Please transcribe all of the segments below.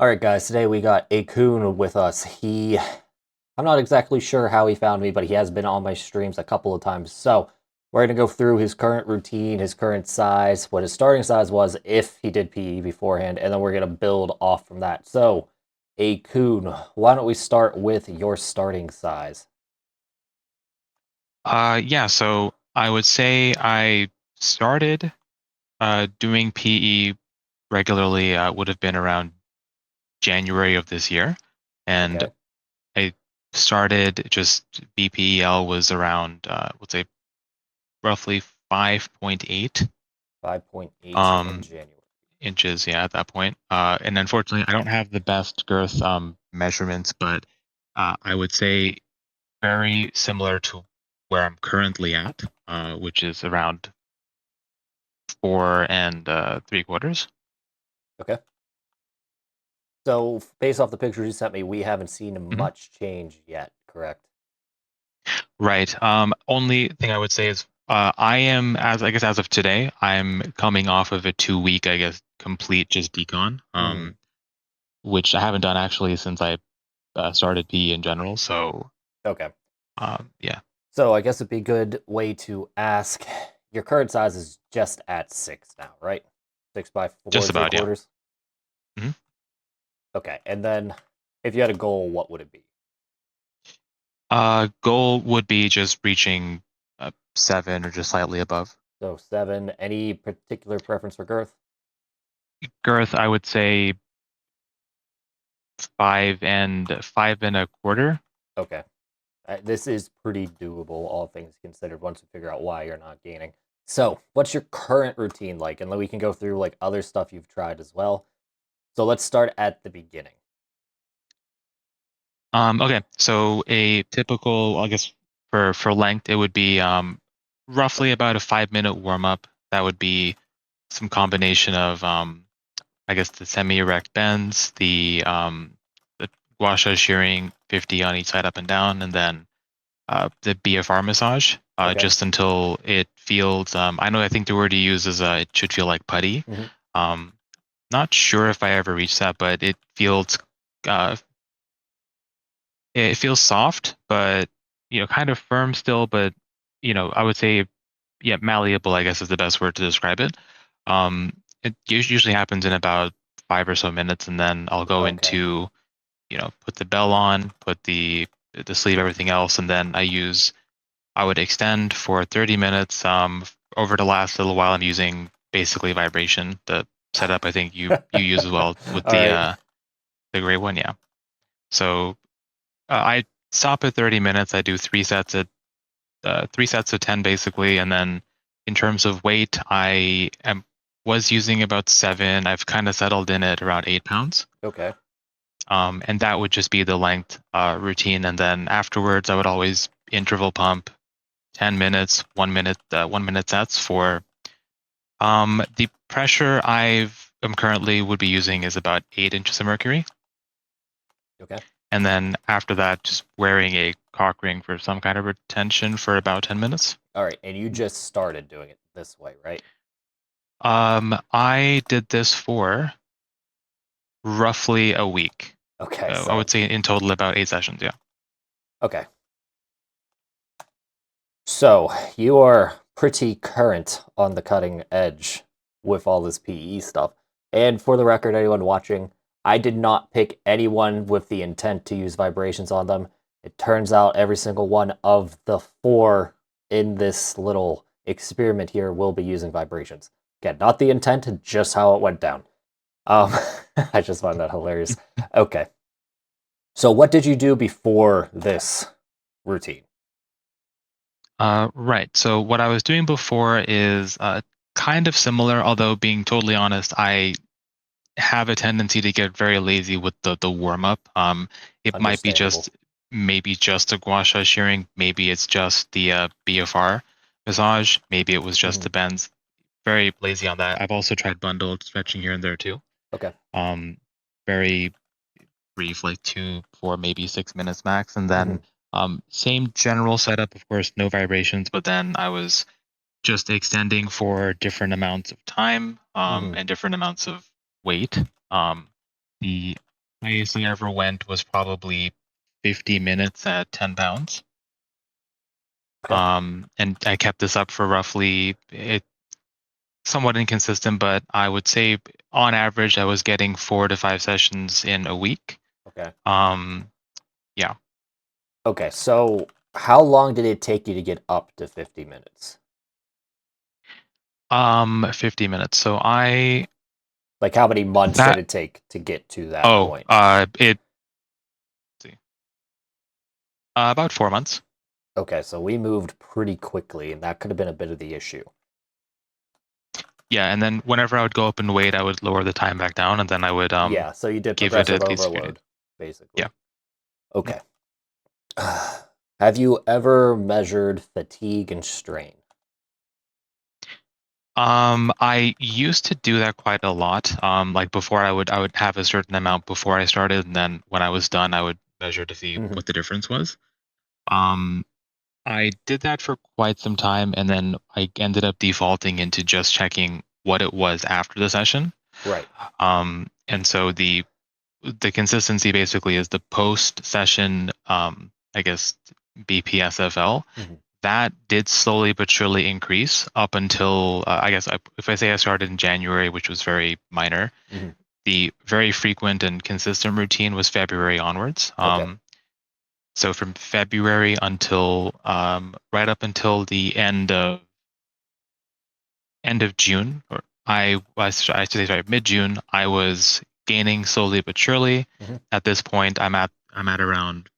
Alright guys, today we got Akun with us. I'm not exactly sure how he found me, but he has been on my streams a couple of times. So, we're going to go through his current routine, his current size, what his starting size was if he did PE beforehand, and then we're going to build off from that. So, Akun, why don't we start with your starting size? Yeah, so I would say I started doing PE regularly would have been around January of this year. And Okay, I started just BPEL was around let's say roughly 5.8 5.8 in um January. inches, yeah, at that point. And unfortunately I don't have the best girth measurements, but I would say very similar to where I'm currently at, which is around 4 and 3/4. Okay. So, based off the pictures you sent me, we haven't seen Mhm. much change yet, correct? Right. Only thing I would say is I am, as I guess as of today, I'm coming off of a 2 week, I guess, complete just decon, Hmm. which I haven't done actually since I started PE in general. So Okay. yeah, So I guess it'd be a good way to ask. Your current size is just at 6 now, right? 6 by four just and three about, yeah. quarters. Mhm. Okay, and then if you had a goal, what would it be? Goal would be just reaching 7 or just slightly above. So 7. Any particular preference for girth? Girth, I would say 5 and 5 1/4. Okay, this is pretty doable, all things considered. Once we figure out why you're not gaining. So, what's your current routine like? And then we can go through like other stuff you've tried as well. So let's start at the beginning. Okay, so a typical, I guess, for length, it would be roughly about a 5 minute warm up. That would be some combination of, I guess, the semi-erect bends, the gua sha shearing 50 on each side up and down, and then the BFR massage, Okay. just until it feels. I think the word you use is it should feel like putty. Hmm. Um, Not sure if I ever reached that, but uh, it feels soft, but kind of firm still. But I would say, yeah, malleable, I guess is the best word to describe it. It usually happens in about 5 or so minutes, and then I'll go Okay. into put the bell on, put the sleeve, everything else, and then I would extend for 30 minutes. Over the last little while, I'm using basically vibration. The setup I think you use as well with All right. the gray one, yeah. So I stop at 30 minutes. I do 3 sets of 10 basically, and then in terms of weight, was using about 7. I've kind of settled in at around 8 pounds, Okay. and that would just be the length routine. And then afterwards, I would always interval pump 10 minutes, 1 minute, 1 minute sets for the pressure I'm currently would be using is about 8 inches of mercury. Okay. And then after that, just wearing a cock ring for some kind of retention for about 10 minutes. All right, and you just started doing it this way, right? I did this for roughly a week. Okay, I so would say in total about 8 sessions. Yeah. okay. So you are pretty current on the cutting edge with all this PE stuff. And for the record, anyone watching, I did not pick anyone with the intent to use vibrations on them. It turns out every single one of the 4 in this little experiment here will be using vibrations. Again, not the intent, just how it went down. Um, I just find that hilarious. Okay. So what did you do before this routine? Right. So what I was doing before is kind of similar, although being totally honest, I have a tendency to get very lazy with the warm up. It might be Understandable. just maybe just a gua sha shearing, maybe it's just the BFR massage, maybe it was just Mhm. the bends. Very lazy on that. I've also tried bundled stretching here and there too. Okay. Um, Very brief, like 2, 4, maybe 6 minutes max, and then Mhm. same general setup, of course, no vibrations, but then I was just extending for different amounts of time Mhm. and different amounts of weight. The highest I ever went was probably 50 minutes at 10 pounds. Okay. And I kept this up for roughly somewhat inconsistent, but I would say on average I was getting 4 to 5 sessions in a week. Okay. Um, yeah. Okay. So how long did it take you to get up to 50 minutes? 50 minutes. So I Like how many months did that it take to get to that point? it let's see, about 4 months. Okay, so we moved pretty quickly, and that could have been a bit of the issue. Yeah, and then whenever I would go up in weight, I would lower the time back down, and then I would Yeah, so you did give it progressive at least a few days. overload, basically. Yeah. Okay. Have you ever measured fatigue and strain? I used to do that quite a lot. Like before, I would have a certain amount before I started, and then when I was done, I would measure to see Hmm. what the difference was. Um, I did that for quite some time, and then I ended up defaulting into just checking what it was after the session. Right. And so the consistency basically is the post session, I guess BPSFL. Hmm. That did slowly but surely increase up until I guess if I say I started in January, which was very minor, Hmm. the very frequent and consistent routine was February onwards. Okay. So from February until right up until the end of June, or I should say sorry, mid June, I was gaining slowly but surely. Hmm. At this point, I'm at around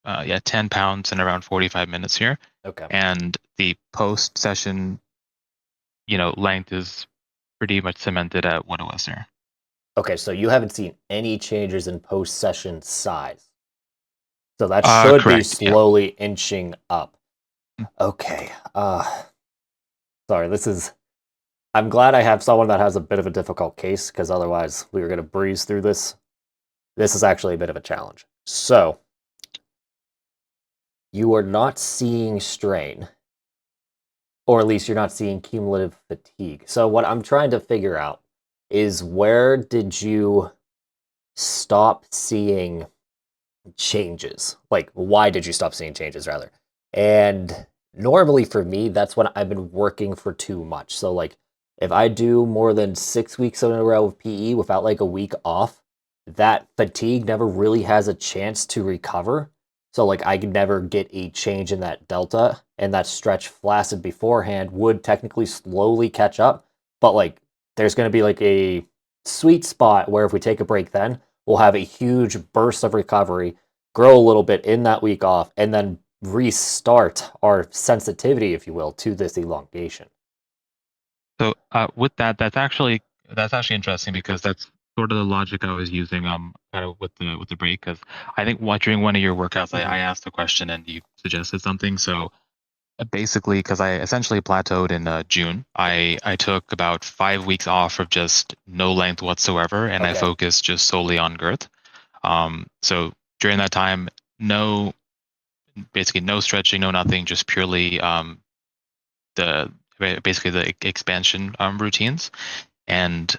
10 pounds in around 45 minutes here, Okay. and the post session length is pretty much cemented at what it was there. Okay, so you haven't seen any changes in post-session size. So that should be Correct. Yeah. slowly inching up. Okay. Sorry, I'm glad I have someone that has a bit of a difficult case because otherwise we were going to breeze through this. This is actually a bit of a challenge. So, you are not seeing strain, or at least you're not seeing cumulative fatigue. So, what I'm trying to figure out is where did you stop seeing changes? Like, why did you stop seeing changes, rather? And normally for me, that's when I've been working for too much. So, like, if I do more than 6 weeks in a row of PE without like a week off, that fatigue never really has a chance to recover. So, like, I could never get a change in that delta, and that stretch flaccid beforehand would technically slowly catch up. But, like, there's going to be like a sweet spot where if we take a break, then we'll have a huge burst of recovery, grow a little bit in that week off, and then restart our sensitivity, if you will, to this elongation. So with that, that's actually interesting because that's sort of the logic I was using kind of with the break, because I think during one of your workouts Mm-hmm. I asked a question and you suggested something. So basically, because I essentially plateaued in June, I took about 5 weeks off of just no length whatsoever, and I Okay. focused just solely on girth. So during that time, no, basically no stretching, no nothing, just purely the basically the expansion routines. And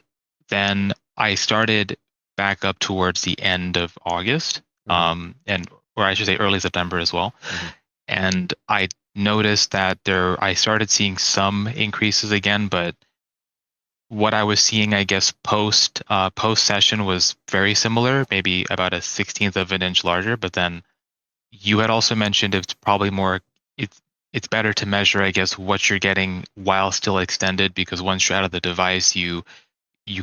then I started back up towards the end of August, Mm-hmm. and or I should say early September as well. Mm-hmm. And I noticed that I started seeing some increases again, but what I was seeing, I guess, post session was very similar, maybe about a 16th of an inch larger. But then you had also mentioned it's probably more it's better to measure, I guess, what you're getting while still extended, because once you're out of the device, you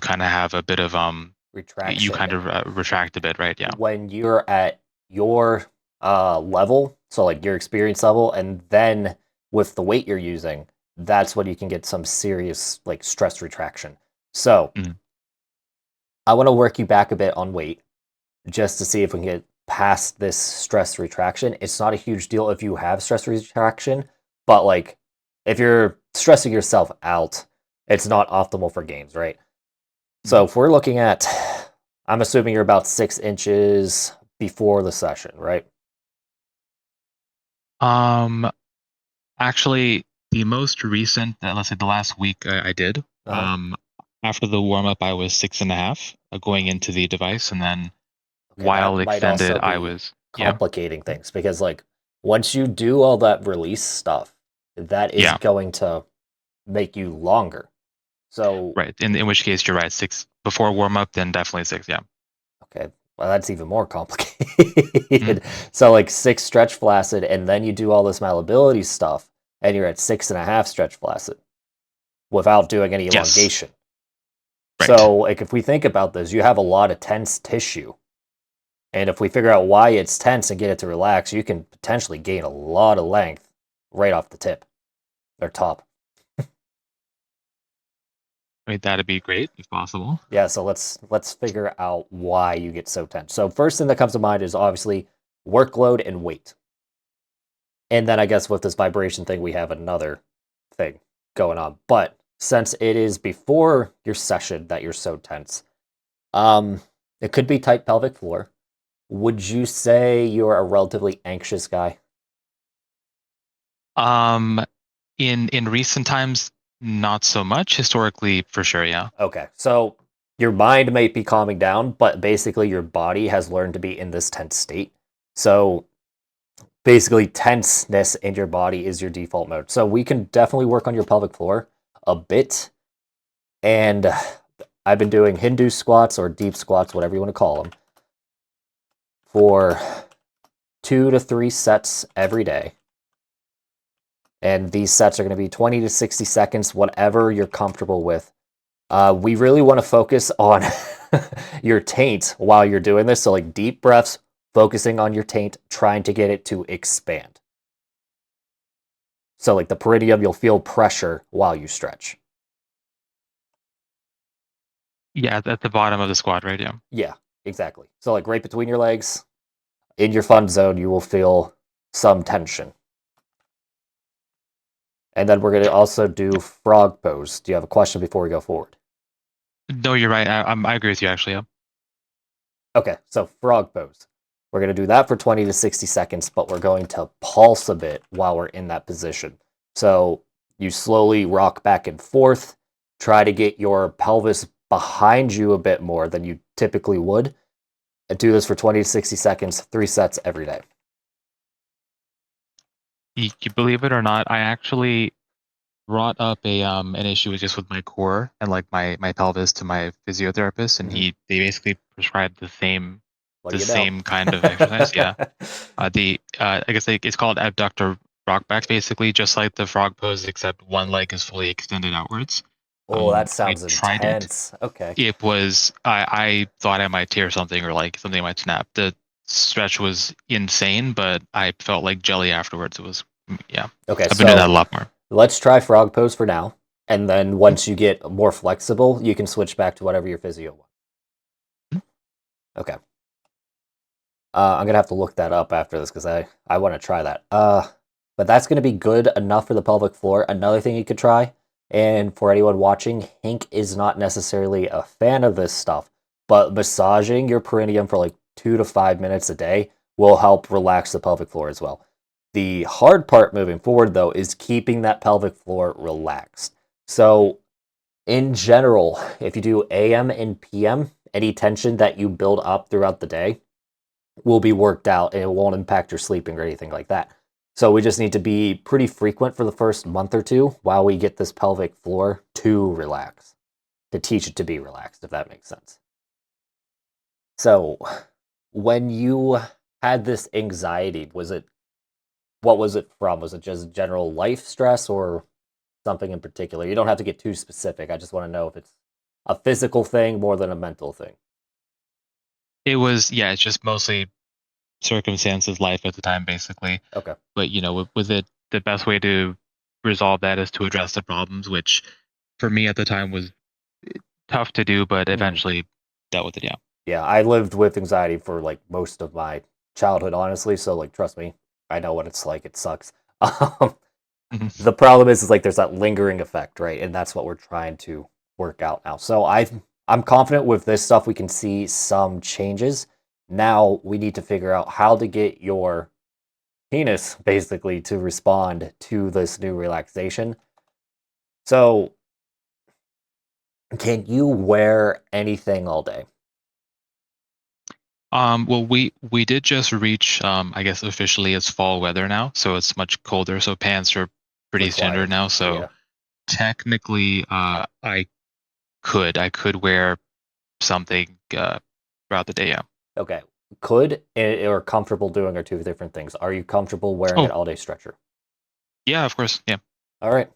kind of have a bit of you Retraction. kind of retract a bit, right? Yeah. When you're at your level, so like your experience level, and then with the weight you're using, that's when you can get some serious like stress retraction. So Mhm. I want to work you back a bit on weight just to see if we can get past this stress retraction. It's not a huge deal if you have stress retraction, but like if you're stressing yourself out, it's not optimal for gains, right? So Mhm. if we're looking at, I'm assuming you're about 6 inches before the session, right? Um, Actually, the most recent, let's say the last week I did, Uh huh. after the warm up, I was 6.5 going into the device, and then Okay, that while might extended, also I be was, yeah, complicating things because, like, once you do all that release stuff, that is yeah, going to make you longer. So, right. In which case, you're right. 6 before warm up, then definitely 6. Yeah. okay, well, that's even more Mhm. complicated. So, like, 6 stretch flaccid, and then you do all this malleability stuff, and you're at 6.5 stretch flaccid without doing any Yes. elongation. Right. So, like, if we think about this, you have a lot of tense tissue. And if we figure out why it's tense and get it to relax, you can potentially gain a lot of length right off the tip or top. Right. That'd be great if possible. Yeah, so let's figure out why you get so tense. So first thing that comes to mind is obviously workload and weight. And then I guess with this vibration thing, we have another thing going on. But since it is before your session that you're so tense, um, it could be tight pelvic floor. Would you say you're a relatively anxious guy? Um, in recent times, not so much. Historically, for sure. Yeah. Okay, so your mind might be calming down, but basically your body has learned to be in this tense state. So basically, tenseness in your body is your default mode. So we can definitely work on your pelvic floor a bit. And I've been doing Hindu squats or deep squats, whatever you want to call them, for 2 to 3 sets every day. And these sets are going to be 20 to 60 seconds, whatever you're comfortable with. We really want to focus on your taint while you're doing this. So, like deep breaths, focusing on your taint, trying to get it to expand. So, like the perineum, you'll feel pressure while you stretch. Yeah. At the bottom of the squat, right? Yeah. Yeah, exactly. So, like right between your legs, in your fun zone, you will feel some tension. And then we're going to also do frog pose. Do you have a question before we go forward? No, you're right. I agree with you actually. Yeah. Okay, so frog pose. We're going to do that for 20 to 60 seconds, but we're going to pulse a bit while we're in that position. So you slowly rock back and forth, try to get your pelvis behind you a bit more than you typically would, and do this for 20 to 60 seconds, 3 sets every day. You believe it or not, I actually brought up a an issue just with my core and like my pelvis to my physiotherapist, and Mm-hmm. they basically prescribed What do the you know? same kind of exercise. Yeah. The I guess like it's called abductor rockbacks, basically, just like the frog pose, except one leg is fully extended outwards. Oh, that I sounds tried it. intense. Okay. It was I thought I might tear something or like something might snap. The stretch was insane, but I felt like jelly afterwards. It was yeah. Okay, I've been doing that so a lot more. let's try frog pose for now. And then once you get more flexible, you can switch back to whatever your physio wants. Okay. I'm gonna have to look that up after this because I want to try that. But that's gonna be good enough for the pelvic floor. Another thing you could try, and for anyone watching, Hank is not necessarily a fan of this stuff, but massaging your perineum for like 2 to 5 minutes a day will help relax the pelvic floor as well. The hard part moving forward, though, is keeping that pelvic floor relaxed. So, in general, if you do AM and PM, any tension that you build up throughout the day will be worked out and it won't impact your sleeping or anything like that. So we just need to be pretty frequent for the first month or two while we get this pelvic floor to relax, to teach it to be relaxed, if that makes sense. So when you had this anxiety, what was it from? Was it just general life stress or something in particular? You don't have to get too specific. I just want to know if it's a physical thing more than a mental thing. It was yeah. It's just mostly circumstances, life at the time, basically. Okay. But with it, the best way to resolve that is to address the problems, which for me at the time was tough to do, but Mhm. eventually dealt with it. Yeah. Yeah, I lived with anxiety for like most of my childhood, honestly. So like, trust me, I know what it's like. It sucks. Um, Mhm. the problem is like there's that lingering effect, right? And that's what we're trying to work out now. So I'm confident with this stuff we can see some changes. Now we need to figure out how to get your penis basically to respond to this new relaxation. So can you wear anything all day? Well, we did just reach, I guess officially it's fall weather now, so it's much colder. So pants are pretty standard Required. now. So Yeah. technically, I could wear something throughout the day. Yeah. Okay. Could or comfortable doing are two different things. Are you comfortable wearing an Oh, all-day stretcher? yeah, of course. Yeah. All right.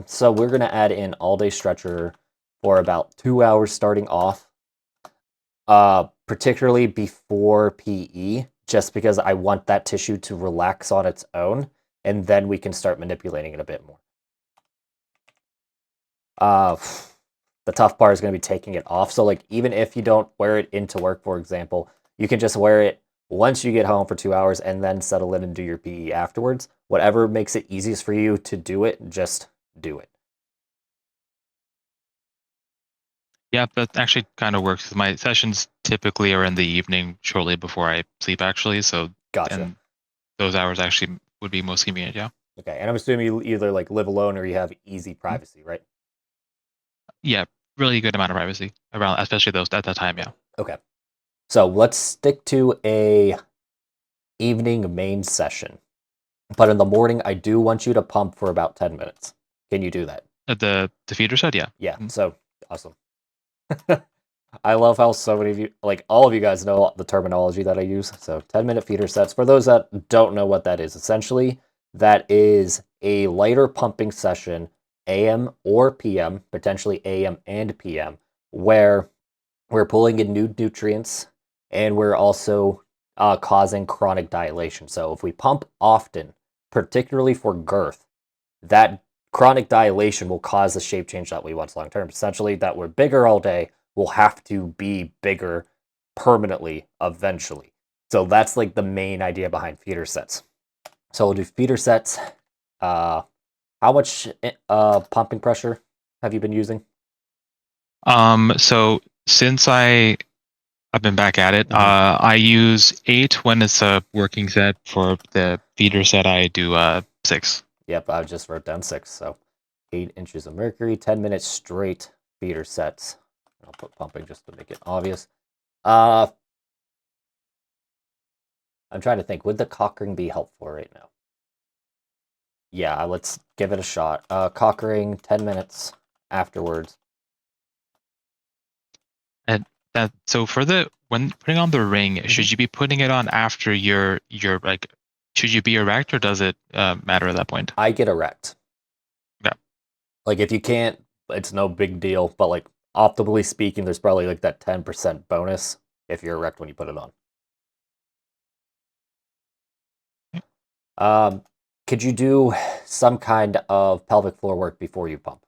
So we're gonna add in all-day stretcher for about 2 hours starting off. Particularly before PE, just because I want that tissue to relax on its own, and then we can start manipulating it a bit more. Uh, the tough part is going to be taking it off. So, like, even if you don't wear it into work, for example, you can just wear it once you get home for 2 hours and then settle in and do your PE afterwards. Whatever makes it easiest for you to do it, just do it. Yeah, that actually kind of works. 'Cause my sessions typically are in the evening, shortly before I sleep. Actually, so Gotcha. and those hours actually would be most convenient. Yeah. Okay, and I'm assuming you either like live alone or you have easy Mhm. privacy, right? Yeah, really good amount of privacy around, especially those at that time. Yeah. Okay. So let's stick to a evening main session. But in the morning, I do want you to pump for about 10 minutes. Can you do that? At the feeder side. Yeah. Yeah, Mhm. so awesome. I love how so many of you, like all of you guys, know the terminology that I use. So 10-minute feeder sets. For those that don't know what that is, essentially, that is a lighter pumping session, AM or PM, potentially AM and PM, where we're pulling in new nutrients and we're also causing chronic dilation. So if we pump often, particularly for girth, that chronic dilation will cause the shape change that we want long term. Essentially, that we're bigger all day, will have to be bigger permanently eventually. So that's like the main idea behind feeder sets. So we'll do feeder sets. Uh, how much pumping pressure have you been using? So since I've been back at it, Mhm. I use 8 when it's a working set. For the feeder set, I do 6. Yep, I just wrote down 6. So 8 inches of mercury, 10 minutes straight feeder sets. I'll put pumping just to make it obvious. Uh, I'm trying to think. Would the Cockring be helpful right now? Yeah, let's give it a shot. Cockring, 10 minutes afterwards. And that so for the when putting on the ring, Mhm. should you be putting it on after your like should you be erect, or does it matter at that point? I get erect. Yeah. Like, if you can't, it's no big deal. But, like, optimally speaking, there's probably like that 10% bonus if you're erect when you put it on. Um, could you do some kind of pelvic floor work before you pump?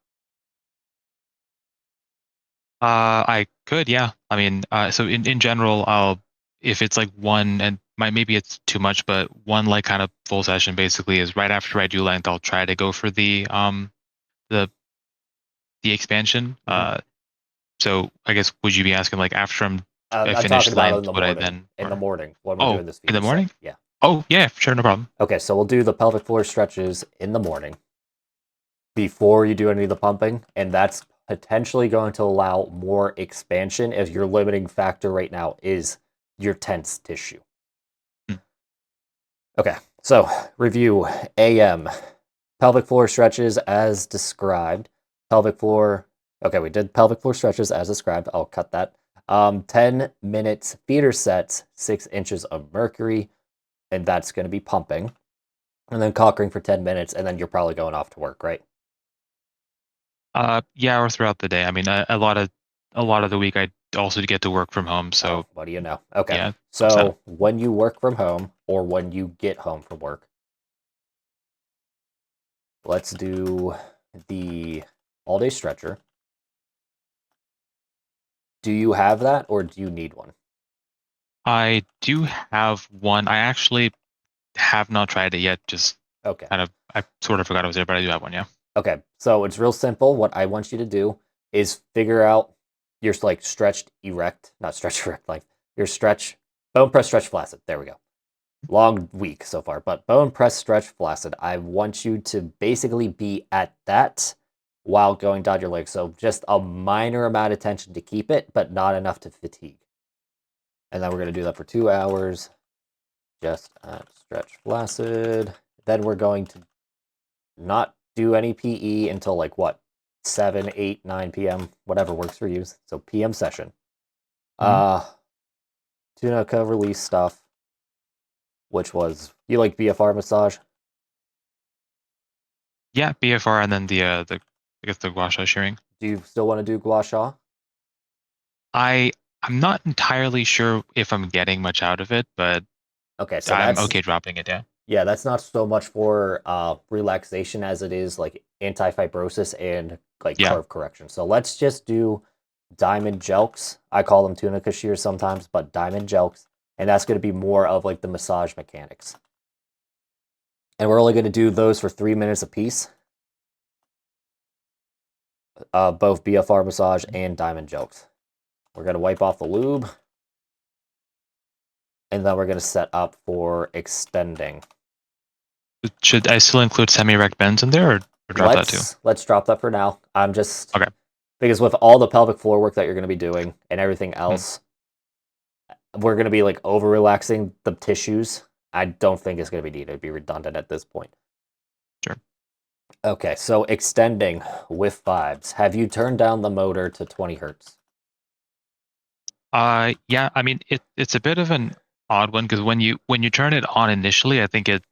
I could, yeah. I mean, so in general, I'll if it's like one and maybe it's too much, but one like kind of full session basically is right after I do length, I'll try to go for the the expansion. Mhm. So I guess would you be asking like after I I'm talking finished about it length, would I then in the or morning when we're oh doing this in the feeder set. morning? Yeah. Oh yeah, sure, no problem. Okay, so we'll do the pelvic floor stretches in the morning before you do any of the pumping, and that's potentially going to allow more expansion if your limiting factor right now is your tense tissue. Hmm. Okay, so review AM. Pelvic floor stretches as described. Pelvic floor. Okay, we did pelvic floor stretches as described. I'll cut that. 10 minutes feeder sets, 6 inches of mercury, and that's going to be pumping. And then cockring for 10 minutes, and then you're probably going off to work, right? Yeah, or throughout the day. I mean, a lot of the week I also get to work from home, Oh, so what do you know? Okay. yeah, helps out. So when you work from home or when you get home from work, let's do the all day stretcher. Do you have that or do you need one? I do have one. I actually have not tried it yet. Just Okay. kind of, I sort of forgot it was there, but I do have one. Yeah. Okay. So it's real simple. What I want you to do is figure out your like stretched erect, not stretched erect, like your stretch, bone press stretch flaccid. There we go. Long week so far, but bone press stretch flaccid. I want you to basically be at that while going down your legs. So just a minor amount of tension to keep it, but not enough to fatigue. And then we're going to do that for 2 hours, just at stretch flaccid. Then we're going to not do any PE until like what? 7, 8, 9 p.m., whatever works for you. So PM session. Tunica release stuff, which was, you like BFR massage? Yeah, BFR and then the I guess the gua sha shearing. Do you still want to do gua sha? I'm not entirely sure if I'm getting much out of it, but Okay, so I'm that's, okay dropping it. Yeah. yeah, that's not so much for relaxation as it is like anti-fibrosis and like Yeah. curve correction. So let's just do diamond jelqs. I call them tunica shears sometimes, but diamond jelqs. And that's going to be more of like the massage mechanics. And we're only going to do those for 3 minutes apiece. Both BFR massage and diamond jelqs. We're going to wipe off the lube. And then we're going to set up for extending. Should I still include semi-erect bends in there, or drop that too? Let's drop that for now. I'm just Okay. because with all the pelvic floor work that you're going to be doing and everything else, we're going to be like over relaxing the tissues. I don't think it's going to be needed. It'd be redundant at this point. Sure. Okay, so extending with vibes. Have you turned down the motor to 20 hertz? Yeah. I mean, it's a bit of an odd one because when you turn it on initially, I think it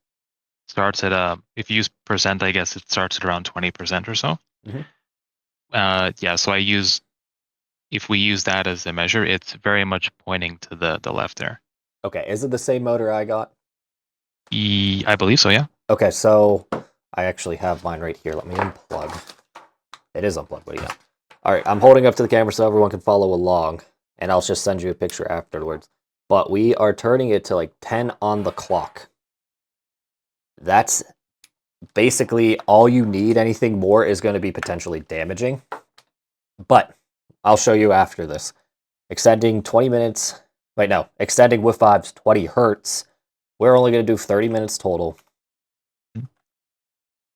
starts at if you use percent, I guess it starts at around 20% or so. Mm-hmm. Yeah. So if we use that as a measure, it's very much pointing to the left there. Okay, is it the same motor I got? I believe so. Yeah. Okay, so I actually have mine right here. Let me unplug. It is unplugged. What do you got? All right, I'm holding up to the camera so everyone can follow along, and I'll just send you a picture afterwards. But we are turning it to like 10 on the clock. That's basically all you need. Anything more is going to be potentially damaging. But I'll show you after this. Extending 20 minutes. Wait, no. Extending with vibes 20 hertz. We're only going to do 30 minutes total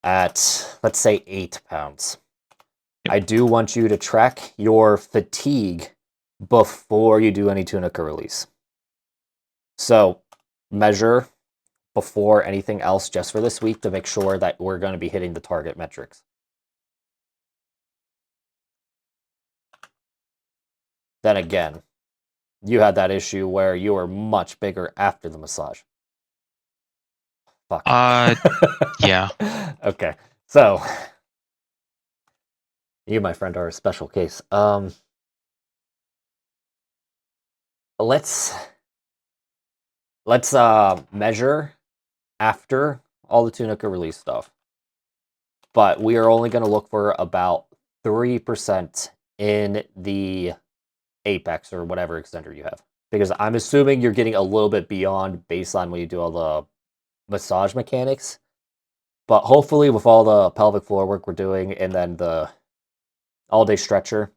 at, let's say, 8 pounds. Yep. I do want you to track your fatigue before you do any tunica release. So measure before anything else just for this week to make sure that we're going to be hitting the target metrics. Then again, you had that issue where you were much bigger after the massage. Fuck. Yeah. Okay. So you, my friend, are a special case. Let's measure after all the tunica release stuff. But we are only going to look for about 3% in the apex or whatever extender you have. Because I'm assuming you're getting a little bit beyond baseline when you do all the massage mechanics. But hopefully with all the pelvic floor work we're doing and then the all-day stretcher,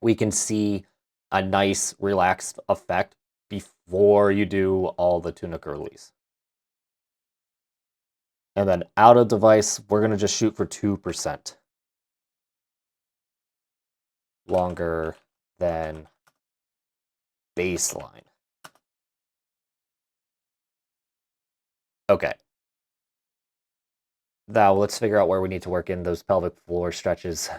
we can see a nice relaxed effect before you do all the tunica release. And then out of device, we're going to just shoot for 2%. Longer than baseline. Okay. Now let's figure out where we need to work in those pelvic floor stretches.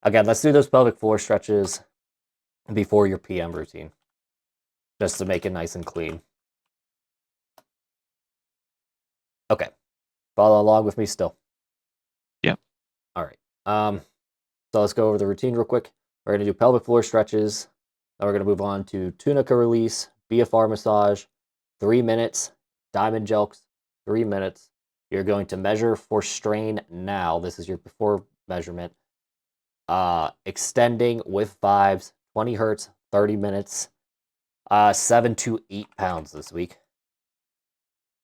Again, let's do those pelvic floor stretches before your PM routine, just to make it nice and clean. Okay. Follow along with me still. Yep. All right. So let's go over the routine real quick. We're going to do pelvic floor stretches. Then we're going to move on to tunica release, BFR massage, 3 minutes, diamond jelqs, 3 minutes. You're going to measure for strain now. This is your before measurement. Extending with vibes, 20 hertz, 30 minutes, 7 to 8 pounds this week.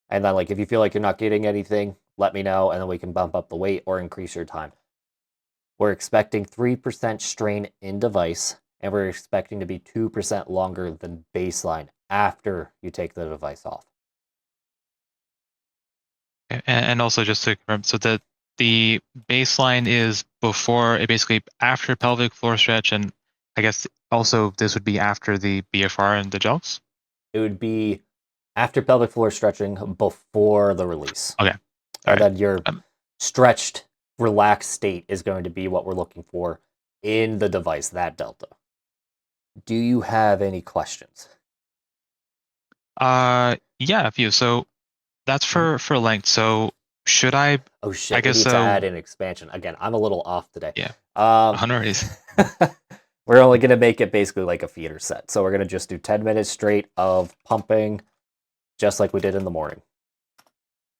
And then, like, if you feel like you're not getting anything, let me know, and then we can bump up the weight or increase your time. We're expecting 3% strain in device, and we're expecting to be 2% longer than baseline after you take the device off. And also just to confirm, so the baseline is before, basically after pelvic floor stretch, and I guess Also, this would be after the BFR and the jelqs? It would be after pelvic floor stretching, before the release. Okay. All And right. then your stretched, relaxed state is going to be what we're looking for in the device, that delta. Do you have any questions? Yeah, a few. So that's for length. So should Oh I shit, we guess need to so add an expansion. Again, I'm a little off today. yeah. Um, Honoraries. we're only going to make it basically like a feeder set. So we're going to just do 10 minutes straight of pumping, just like we did in the morning.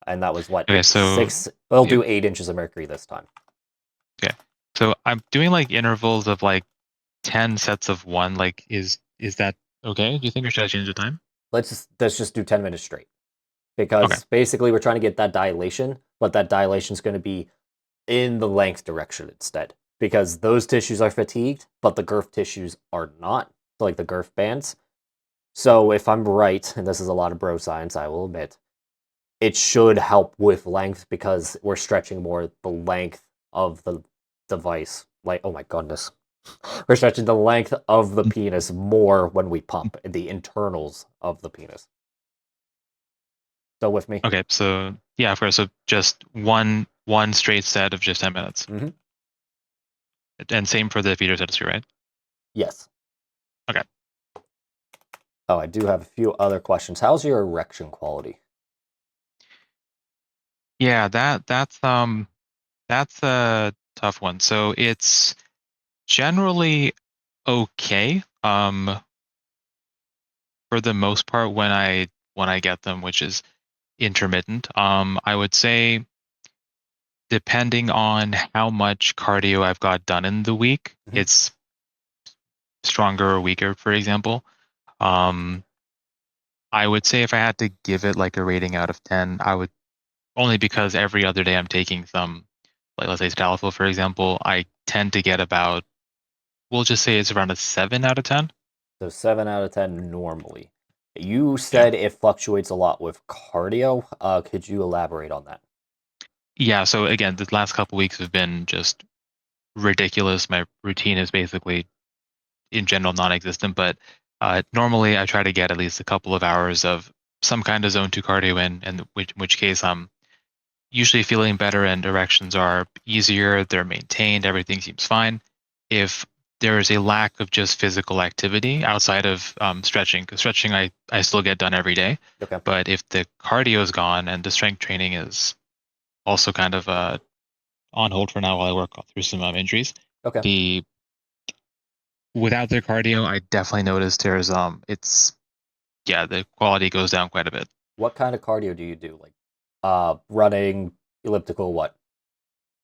And that was what, Okay, so 6? We'll yep. do 8 inches of mercury this time. Okay. So I'm doing like intervals of like 10 sets of one. Like is that okay? Do you think, or should I change the time? Let's just do 10 minutes straight. Okay. Because basically we're trying to get that dilation, but that dilation is going to be in the length direction instead. Because those tissues are fatigued, but the girth tissues are not. So like the girth bands. So if I'm right, and this is a lot of bro science, I will admit, it should help with length because we're stretching more the length of the device. Like, oh my goodness. We're stretching the length of the penis more when we pump, the internals of the penis. Still with me? Okay, so yeah, of course. So just one straight set of just 10 minutes. Mm-hmm. And same for the feeder set too, right? Yes. Okay. Oh, I do have a few other questions. How's your erection quality? Yeah, that's a tough one. So it's generally okay. For the most part when I get them, which is intermittent. I would say depending on how much cardio I've got done in the week, Mm-hmm. it's stronger or weaker, for example. Um, I would say if I had to give it like a rating out of 10, I would only because every other day I'm taking some, like let's say Stalfo, for example, I tend to get about, we'll just say it's around a 7 out of 10. So 7 out of 10 normally. You Yeah. said it fluctuates a lot with cardio. Could you elaborate on that? Yeah. So again, the last couple weeks have been just ridiculous. My routine is basically in general non-existent, but normally I try to get at least a couple of hours of some kind of zone 2 cardio in which case I'm usually feeling better and erections are easier, they're maintained, everything seems fine. If there is a lack of just physical activity outside of stretching, because stretching I still get done every day, Okay. but if the cardio is gone and the strength training is also kind of on hold for now while I work through some injuries, Okay. the without the cardio, I definitely noticed there's it's yeah, the quality goes down quite a bit. What kind of cardio do you do? Like running, elliptical, what?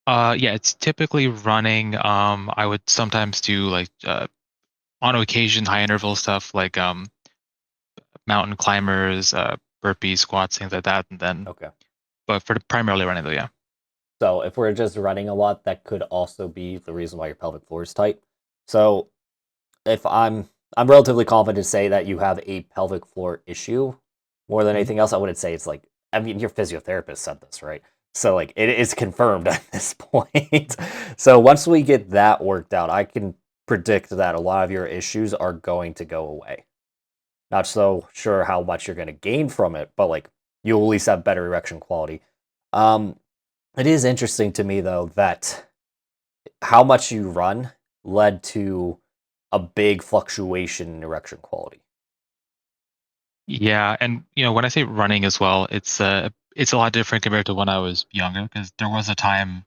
Yeah, it's typically running. I would sometimes do like on occasion high interval stuff like mountain climbers, burpees, squats, things like that, and then Okay. but for primarily running though, yeah. So if we're just running a lot, that could also be the reason why your pelvic floor is tight. So if I'm relatively confident to say that you have a pelvic floor issue more than Mhm. anything else. I wouldn't say it's like, I mean, your physiotherapist said this, right? So like it is confirmed at this point. So once we get that worked out, I can predict that a lot of your issues are going to go away. Not so sure how much you're going to gain from it, but like you'll at least have better erection quality. Um, it is interesting to me though that how much you run led to a big fluctuation in erection quality. Yeah, and when I say running as well, it's a lot different compared to when I was younger because there was a time,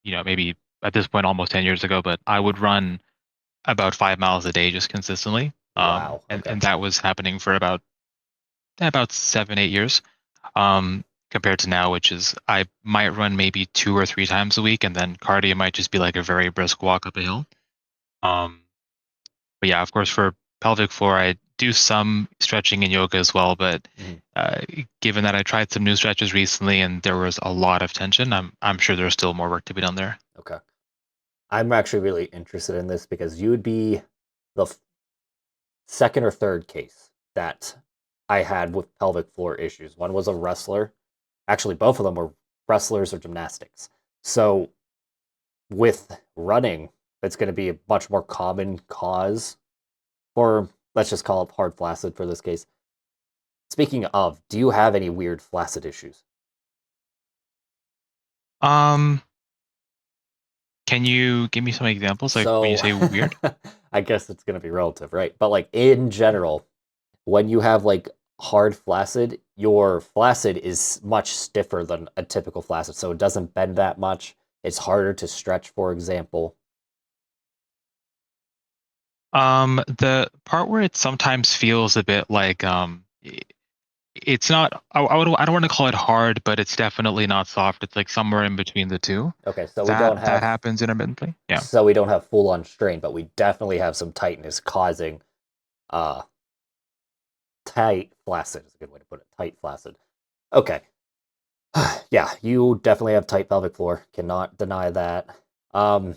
maybe at this point almost 10 years ago, but I would run about 5 miles a day just consistently. Wow. And Okay. that was happening for about 7, 8 years. Compared to now, which is I might run maybe 2 or 3 times a week, and then cardio might just be like a very brisk walk up a hill. Um, but yeah, of course, for pelvic floor, I do some stretching and yoga as well. But Mhm. uh, given that I tried some new stretches recently and there was a lot of tension, I'm sure there's still more work to be done there. Okay. I'm actually really interested in this because you would be the second or third case that I had with pelvic floor issues. One was a wrestler. Actually, both of them were wrestlers or gymnastics. So with running, it's going to be a much more common cause or let's just call it hard flaccid for this case. Speaking of, do you have any weird flaccid issues? Um, can you give me some examples? Like when you So, say weird? I guess it's going to be relative, right? But like in general, when you have like hard flaccid, your flaccid is much stiffer than a typical flaccid, so it doesn't bend that much. It's harder to stretch, for example. The part where it sometimes feels a bit like it's not. I don't want to call it hard, but it's definitely not soft. It's like somewhere in between the two. Okay, so we don't That have happens intermittently. Yeah. full on strain, but we definitely have some tightness causing uh tight flaccid is a good way to put it. Tight flaccid. Okay. Yeah, you definitely have tight pelvic floor. Cannot deny that. Um,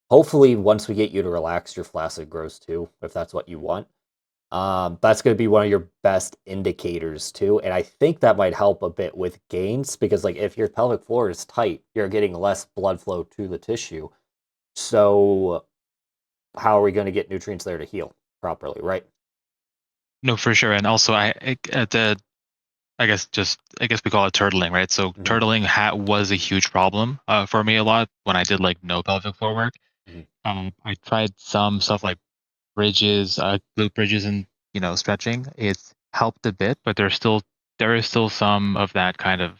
hopefully, once we get you to relax, your flaccid grows too, if that's what you want. That's going to be one of your best indicators too, and I think that might help a bit with gains because, like, if your pelvic floor is tight, you're getting less blood flow to the tissue. So, how are we going to get nutrients there to heal properly, right? No, for sure. And also, the I guess we call it turtling, right? So Mm-hmm. turtling was a huge problem for me a lot when I did like no pelvic floor work. Mm-hmm. I tried some stuff like bridges, glute bridges, and stretching. It's helped a bit, but there is still some of that kind of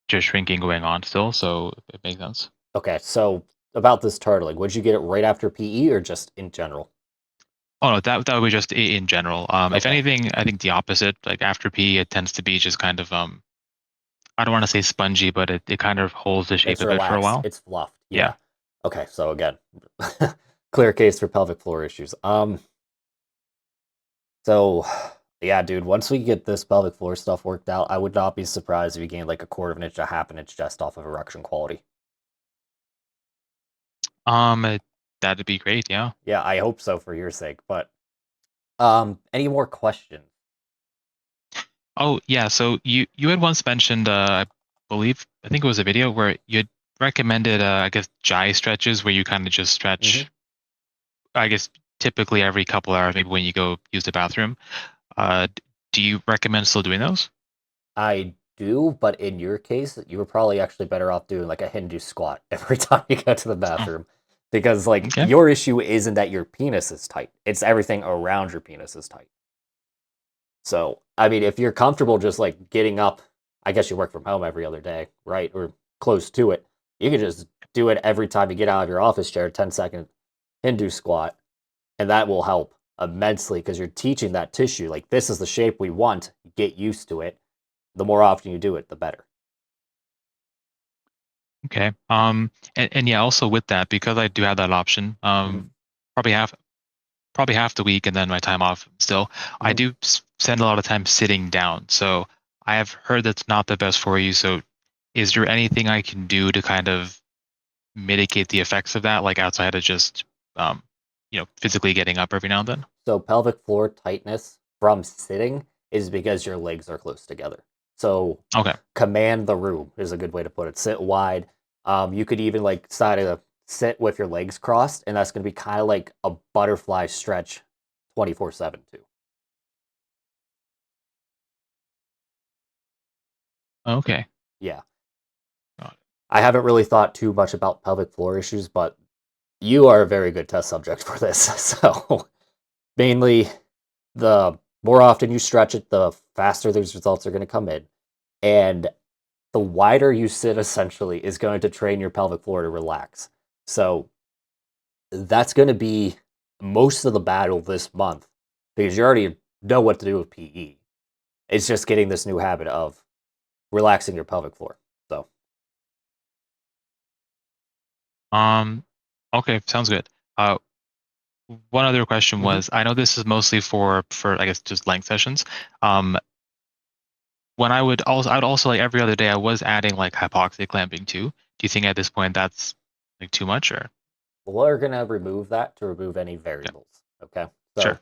just shrinking going on still. So it makes sense. Okay, so about this turtling, would you get it right after PE or just in general? Oh no, that would be just in general. If Okay, anything, I think the opposite. Like after pee, it tends to be just kind of I don't want to say spongy, but it kind of holds the shape it's a bit for a relaxed, while. it's fluffed, Yeah. yeah. Okay, so again, clear case for pelvic floor issues. So yeah, dude, once we get this pelvic floor stuff worked out, I would not be surprised if you gained like a quarter of an inch to half an inch just off of erection quality. Um, that'd be great. Yeah. Yeah, I hope so for your sake. But any more questions? Oh yeah. So you had once mentioned, I think it was a video where you had recommended, I guess, jai stretches where you kind of just Hmm. stretch. I guess typically every couple hours, maybe when you go use the bathroom. Do you recommend still doing those? I do, but in your case, you were probably actually better off doing like a Hindu squat every time you go to the Oh, bathroom. Because like okay. your issue isn't that your penis is tight. It's everything around your penis is tight. So, I mean, if you're comfortable just like getting up, I guess you work from home every other day, right? Or close to it. You can just do it every time you get out of your office chair, 10-second Hindu squat, and that will help immensely because you're teaching that tissue like this is the shape we want. Get used to it. The more often you do it, the better. Okay. And yeah, also with that, because I do have that option, Mhm. probably half the week and then my time off still, I Mhm. do spend a lot of time sitting down. So I have heard that's not the best for you. So is there anything I can do to kind of mitigate the effects of that, like outside of just, um, physically getting up every now and then? So pelvic floor tightness from sitting is because your legs are close together. So Okay. command the room is a good way to put it. Sit wide. You could even like side of sit with your legs crossed, and that's going to be kind of like a butterfly stretch 24/7 too. Okay. Yeah. Got I haven't really thought too much about pelvic floor issues, but you are a very good test subject for this. So mainly the more often you stretch it, the faster those results are going to come in. And the wider you sit essentially is going to train your pelvic floor to relax. So that's going to be most of the battle this month because you already know what to do with PE. It's just getting this new habit of relaxing your pelvic floor. So, it. Okay, sounds good. Uh, One other question mhm. was, I know this is mostly for I guess just length sessions. Um, when I would also like every other day I was adding like hypoxic clamping too. Do you think at this point that's like too much or We're going to remove that to remove any yeah, variables. Okay. sure. So,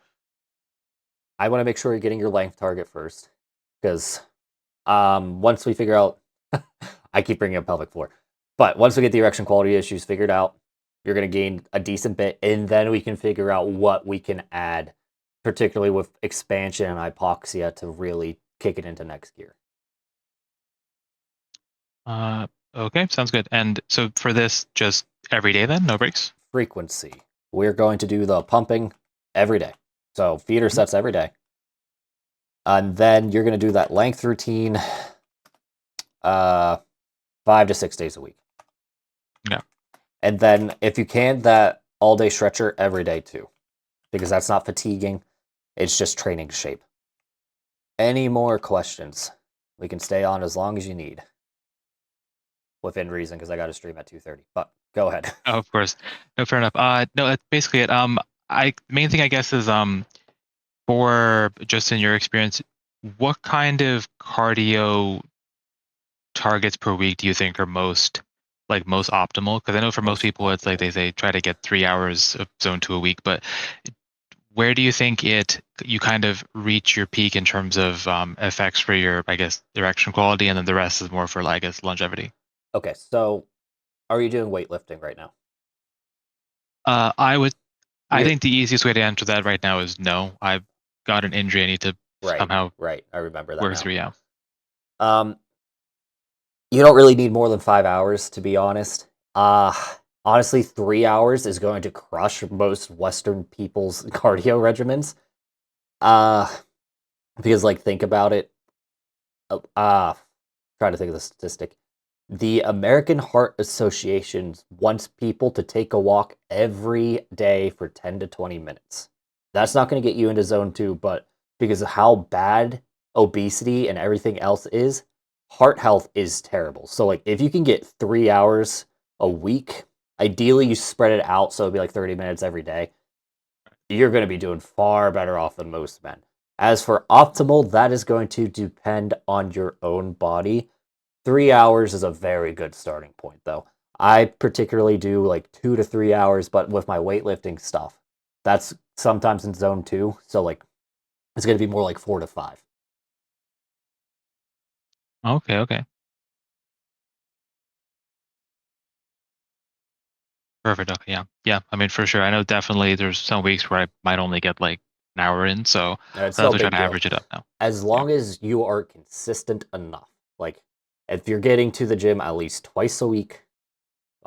I want to make sure you're getting your length target first because once we figure out, I keep bringing up pelvic floor, but once we get the erection quality issues figured out, You're going to gain a decent bit, and then we can figure out what we can add, particularly with expansion and hypoxia, to really kick it into next gear. Okay, sounds good. And so for this, just every day then, no breaks? Frequency. We're going to do the pumping every day. So feeder sets every day. And then you're going to do that length routine 5 to 6 days a week. Yeah. And then if you can, that all-day stretcher every day too. Because that's not fatiguing. It's just training shape. Any more questions? We can stay on as long as you need. Within reason, because I got to stream at 2:30. But go ahead. Oh, of course. No, fair enough. No, that's basically it. Main thing I guess is for just in your experience, what kind of cardio targets per week do you think are most optimal? Because I know for most people it's like they say try to get 3 hours of zone 2 a week, but where do you think you kind of reach your peak in terms of effects for your, I guess, erection quality, and then the rest is more for, I guess, longevity? Okay, so are you doing weightlifting right now? I think the easiest way to answer that right now is no. I've got an injury I need to somehow Right. I remember that work now. through. Yeah. Um, you don't really need more than 5 hours, to be honest. Honestly, 3 hours is going to crush most Western people's cardio regimens. Because like think about it. Trying to think of the statistic. The American Heart Association wants people to take a walk every day for 10 to 20 minutes. That's not going to get you into zone 2, but because of how bad obesity and everything else is, heart health is terrible. So like if you can get 3 hours a week, ideally you spread it out so it'd be like 30 minutes every day. You're going to be doing far better off than most men. As for optimal, that is going to depend on your own body. 3 hours is a very good starting point, though. I particularly do like 2 to 3 hours, but with my weightlifting stuff, that's sometimes in zone 2. So, like, it's going to be more like 4 to 5. Okay. Okay. Perfect. Okay. Yeah. Yeah. I mean, for sure. I know definitely there's some weeks where I might only get like an hour in, so And it's I'll have no to try big to deal. average it up now. As Yeah. long as you are consistent enough. Like, if you're getting to the gym at least twice a week,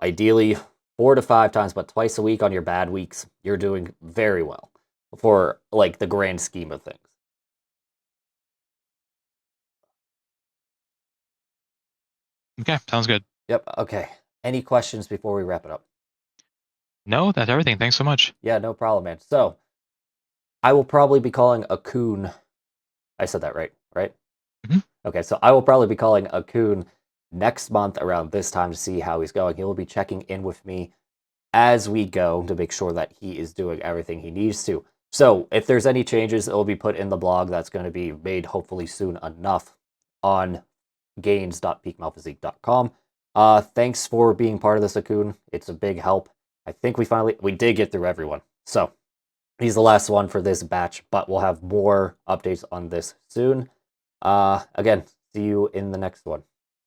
ideally 4 to 5 times, but twice a week on your bad weeks, you're doing very well for like the grand scheme of things. Okay. Sounds good. Yep. Okay. Any questions before we wrap it up? No, that's everything. Thanks so much. Yeah, no problem, man. So I will probably be calling Akun. I said that right, right? Mhm. Okay, so I will probably be calling Akun next month around this time to see how he's going. He will be checking in with me as we go to make sure that he is doing everything he needs to. So if there's any changes, it will be put in the blog that's going to be made hopefully soon enough on gains.peakmalphysique.com. Thanks for being part of this, Akun. It's a big help. I think we did get through everyone. So he's the last one for this batch, but we'll have more updates on this soon. Again, see you in the next one.